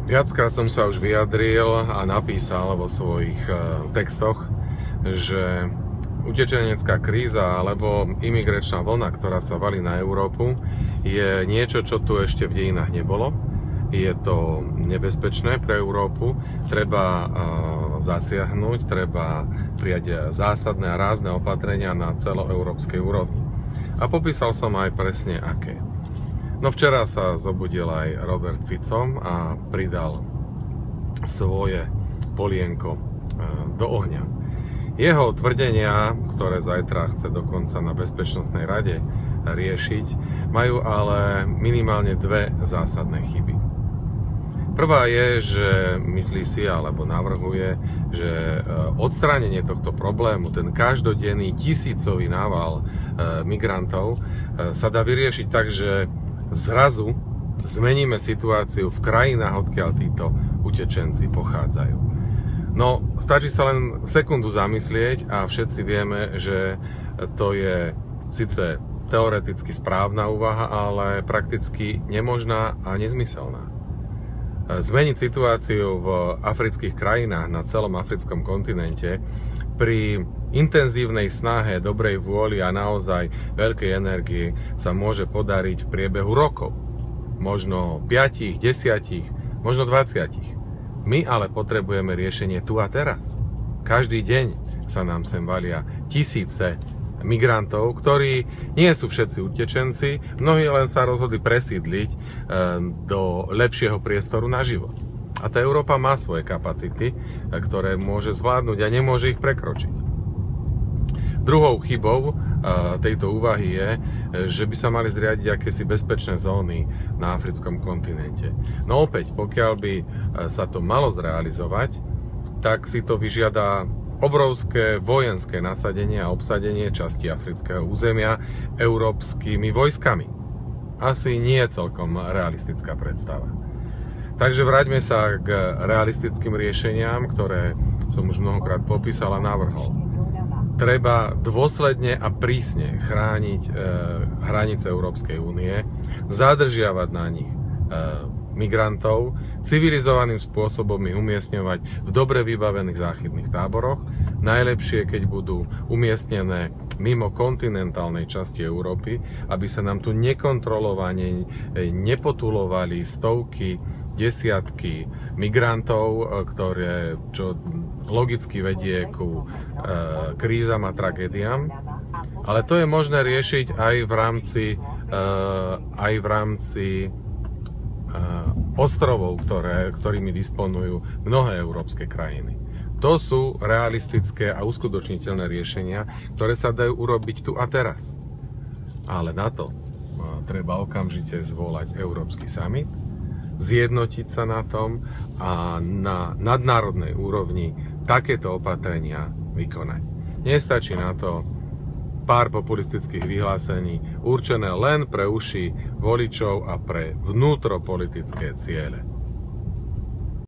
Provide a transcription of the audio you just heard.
Viackrát som sa už vyjadril a napísal vo svojich textoch, že utečenecká kríza alebo imigračná vlna, ktorá sa valí na Európu, je niečo, čo tu ešte v dejinách nebolo. Je to nebezpečné pre Európu, treba zasiahnuť, treba prijať zásadné a rázne opatrenia na celoeurópskej úrovni. A popísal som aj presne aké. No včera sa zobudil aj Robert Fico a pridal svoje polienko do ohňa. Jeho tvrdenia, ktoré zajtra chce dokonca na Bezpečnostnej rade riešiť, majú ale minimálne dve zásadné chyby. Prvá je, že myslí si alebo navrhuje, že odstránenie tohto problému, ten každodenný tisícový nával migrantov sa dá vyriešiť tak, že zrazu zmeníme situáciu v krajinách, odkiaľ títo utečenci pochádzajú. No, stačí sa len sekundu zamyslieť a všetci vieme, že to je síce teoreticky správna úvaha, ale prakticky nemožná a nezmyselná. Zmeniť situáciu v afrických krajinách na celom africkom kontinente pri intenzívnej snahe, dobrej vôli a naozaj veľkej energie sa môže podariť v priebehu rokov. Možno 5, 10, možno 20. My ale potrebujeme riešenie tu a teraz. Každý deň sa nám sem valia tisíce migrantov, ktorí nie sú všetci utečenci, mnohí len sa rozhodli presídliť do lepšieho priestoru na život. A tá Európa má svoje kapacity, ktoré môže zvládnuť a nemôže ich prekročiť. Druhou chybou tejto úvahy je, že by sa mali zriadiť akési bezpečné zóny na africkom kontinente. No opäť, pokiaľ by sa to malo zrealizovať, tak si to vyžiada obrovské vojenské nasadenie a obsadenie časti afrického územia európskymi vojskami. Asi nie je celkom realistická predstava. Takže vráťme sa k realistickým riešeniam, ktoré som už mnohokrát popísal a navrhol. Treba dôsledne a prísne chrániť hranice Európskej únie, zadržiavať na nich migrantov, civilizovaným spôsobom ich umiestňovať v dobre vybavených záchytných táboroch. Najlepšie, keď budú umiestnené mimo kontinentálnej časti Európy, aby sa nám tu nekontrolovane nepotulovali stovky, desiatky migrantov, čo logicky vedie ku krízam a tragédiám. Ale to je možné riešiť aj v rámci ostrovov, ktorými disponujú mnohé európske krajiny. To sú realistické a uskutočniteľné riešenia, ktoré sa dajú urobiť tu a teraz. Ale na to treba okamžite zvolať Európsky summit, zjednotiť sa na tom a na nadnárodnej úrovni takéto opatrenia vykonať. Nestačí na to pár populistických vyhlásení určené len pre uši voličov a pre vnútropolitické ciele.